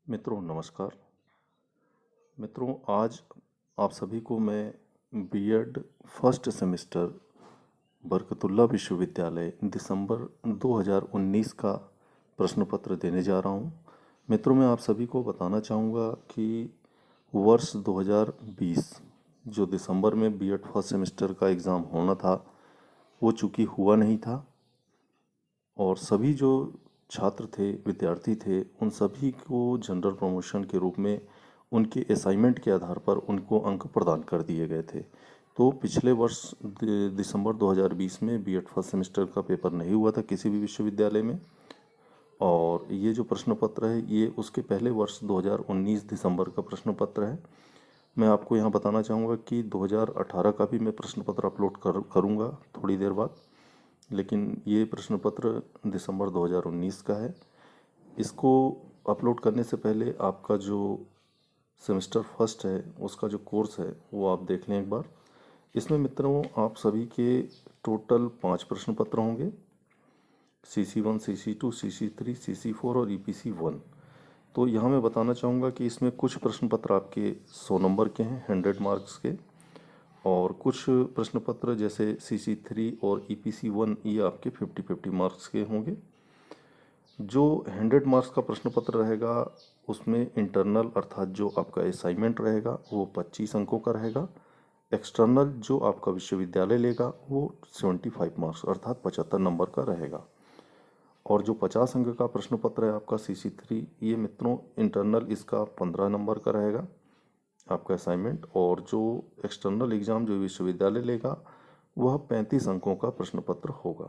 मित्रों नमस्कार। मित्रों आज आप सभी को मैं बीएड फर्स्ट सेमेस्टर बरकतुल्लाह विश्वविद्यालय दिसंबर 2019 का प्रश्न पत्र देने जा रहा हूँ। मित्रों मैं आप सभी को बताना चाहूँगा कि वर्ष 2020 जो दिसंबर में बीएड फर्स्ट सेमेस्टर का एग्ज़ाम होना था वो चूँकि हुआ नहीं था और सभी जो छात्र थे विद्यार्थी थे उन सभी को जनरल प्रमोशन के रूप में उनके असाइनमेंट के आधार पर उनको अंक प्रदान कर दिए गए थे। तो पिछले वर्ष दिसंबर 2020 में बीएड फर्स्ट सेमेस्टर का पेपर नहीं हुआ था किसी भी विश्वविद्यालय में और ये जो प्रश्न पत्र है ये उसके पहले वर्ष 2019 दिसंबर का प्रश्न पत्र है। मैं आपको यहाँ बताना चाहूँगा कि 2018 का भी मैं प्रश्न पत्र अपलोड करूँगा थोड़ी देर बाद, लेकिन ये प्रश्न पत्र दिसंबर 2019 का है। इसको अपलोड करने से पहले आपका जो सेमेस्टर फर्स्ट है उसका जो कोर्स है वो आप देख लें एक बार। इसमें मित्रों आप सभी के टोटल 5 प्रश्न पत्र होंगे, CC1 CC2 CC3 CC4 और EPC1। तो यहाँ मैं बताना चाहूँगा कि इसमें कुछ प्रश्न पत्र आपके 100 नंबर के हैं 100 मार्क्स के और कुछ प्रश्न पत्र जैसे CC3 और EPC1 ये आपके 50-50 मार्क्स के होंगे। जो 100 मार्क्स का प्रश्न पत्र रहेगा उसमें इंटरनल अर्थात जो आपका असाइनमेंट रहेगा वो 25 अंकों का रहेगा। एक्सटर्नल जो आपका विश्वविद्यालय लेगा वो 75 मार्क्स अर्थात 75 नंबर का रहेगा। और जो 50 अंक का प्रश्न पत्र है आपका CC3 ये मित्रों इंटरनल इसका 15 नंबर का रहेगा आपका असाइनमेंट, और जो एक्सटर्नल एग्ज़ाम जो विश्वविद्यालय लेगा वह 35 अंकों का प्रश्न पत्र होगा।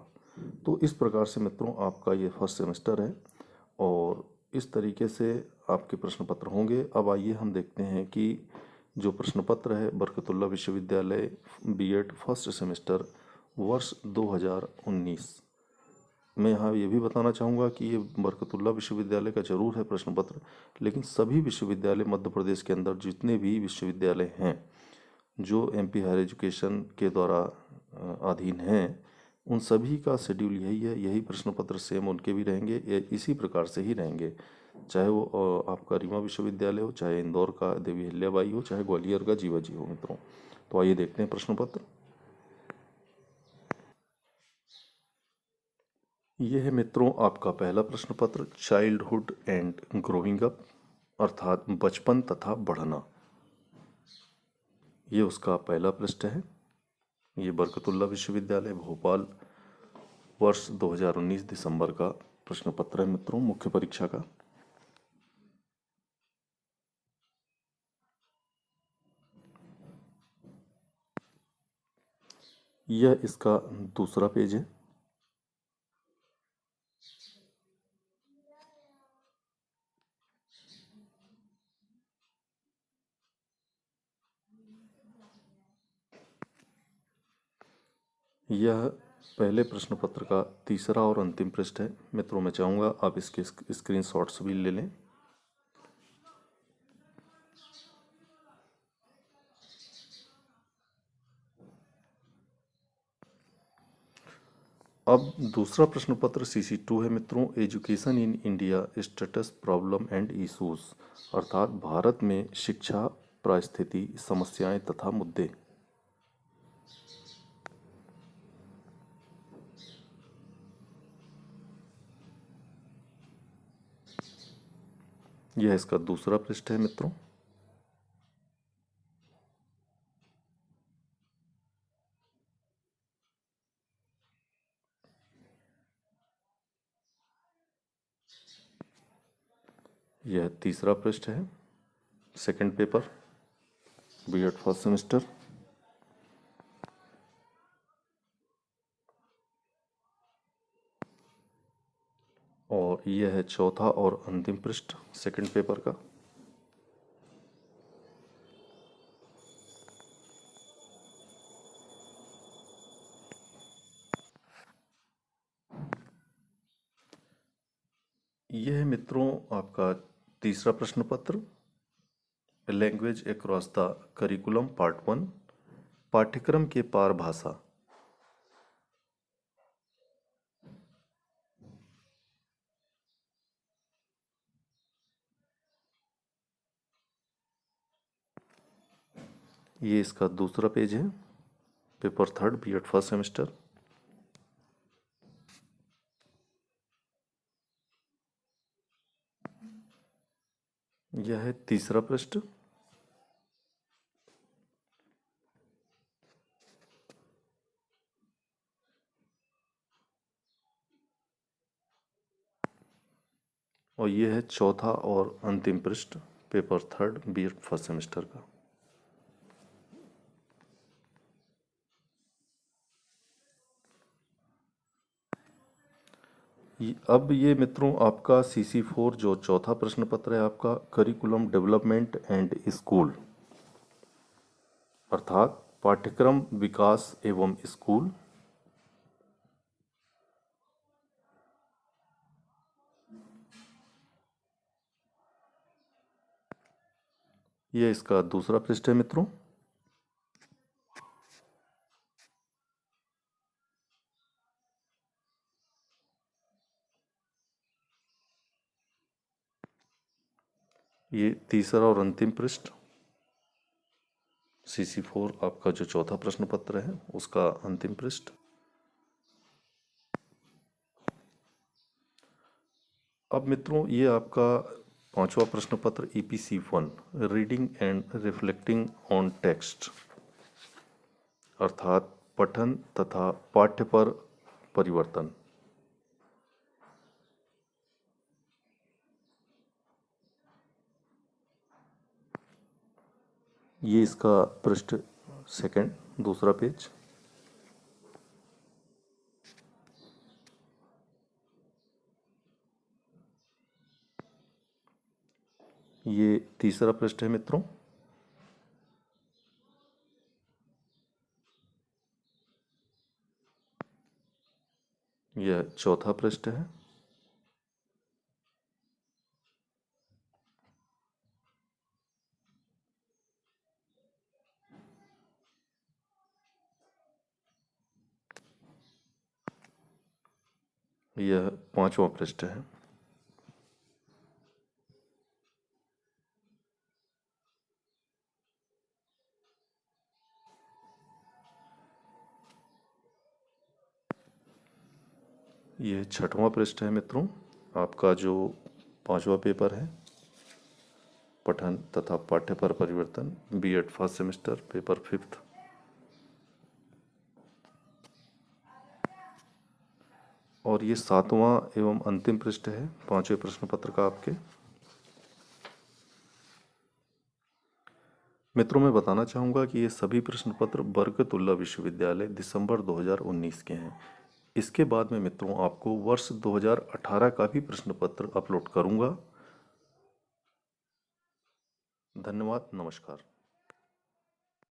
तो इस प्रकार से मित्रों आपका ये फर्स्ट सेमेस्टर है और इस तरीके से आपके प्रश्न पत्र होंगे। अब आइए हम देखते हैं कि जो प्रश्न पत्र है बरकतुल्लाह विश्वविद्यालय बीएड फर्स्ट सेमेस्टर वर्ष 2019, मैं यहाँ ये भी बताना चाहूँगा कि ये बरकतुल्लाह विश्वविद्यालय का जरूर है प्रश्न पत्र, लेकिन सभी विश्वविद्यालय मध्य प्रदेश के अंदर जितने भी विश्वविद्यालय हैं जो एमपी हायर एजुकेशन के द्वारा अधीन हैं उन सभी का शेड्यूल यही है, यही प्रश्न पत्र सेम उनके भी रहेंगे, ये इसी प्रकार से ही रहेंगे। चाहे वो आपका रीवा विश्वविद्यालय हो, चाहे इंदौर का देवी अहिल्याबाई हो, चाहे ग्वालियर का जीवाजी हो मित्रों। तो आइए देखते हैं प्रश्न पत्र। ये है मित्रों आपका पहला प्रश्न पत्र, चाइल्डहुड एंड ग्रोइंग अप अर्थात बचपन तथा बढ़ना। ये उसका पहला पृष्ठ है। ये बरकतुल्लाह विश्वविद्यालय भोपाल वर्ष 2019 दिसंबर का प्रश्न पत्र है मित्रों, मुख्य परीक्षा का। यह इसका दूसरा पेज है। यह पहले प्रश्न पत्र का तीसरा और अंतिम पृष्ठ है मित्रों। मैं चाहूँगा आप इसके स्क्रीनशॉट्स भी ले लें। अब दूसरा प्रश्न पत्र CC2 है मित्रों, education in India status problem and issues अर्थात भारत में शिक्षा परिस्थिति समस्याएं तथा मुद्दे। यह इसका दूसरा पृष्ठ है मित्रों। यह तीसरा पृष्ठ है, second paper B Ed first semester. और यह है चौथा और अंतिम पृष्ठ सेकंड पेपर का। यह है मित्रों आपका तीसरा प्रश्न पत्र, language across the curriculum part 1 पाठ्यक्रम के पार भाषा। ये इसका दूसरा पेज है, paper third B Ed first semester. यह है तीसरा पृष्ठ। और ये है चौथा और अंतिम पृष्ठ, paper third B Ed first semester का। अब ये मित्रों आपका CC4 जो चौथा प्रश्न पत्र है आपका, करिकुलम डेवलपमेंट एंड स्कूल, अर्थात पाठ्यक्रम विकास एवं स्कूल। ये इसका दूसरा पृष्ठ है मित्रों। ये तीसरा और अंतिम पृष्ठ, CC4 आपका जो चौथा प्रश्न पत्र है उसका अंतिम पृष्ठ। अब मित्रों ये आपका पांचवा प्रश्न पत्र EPC1, reading and reflecting on text, अर्थात पठन तथा पाठ्य पर परिवर्तन। ये इसका पृष्ठ सेकंड, दूसरा पेज। ये तीसरा पृष्ठ है मित्रों। यह चौथा पृष्ठ है। यह पांचवा पृष्ठ है। यह छठवां पृष्ठ है मित्रों, आपका जो पांचवा पेपर है, पठन तथा पाठ्य पर परिवर्तन, B Ed first semester, paper fifth. और ये सातवां एवं अंतिम पृष्ठ है पांचवें प्रश्न पत्र का आपके। मित्रों मैं बताना चाहूँगा कि ये सभी प्रश्न पत्र बरकतुल्ला विश्वविद्यालय दिसंबर 2019 के हैं। इसके बाद में मित्रों आपको वर्ष 2018 का भी प्रश्न पत्र अपलोड करूँगा। धन्यवाद, नमस्कार।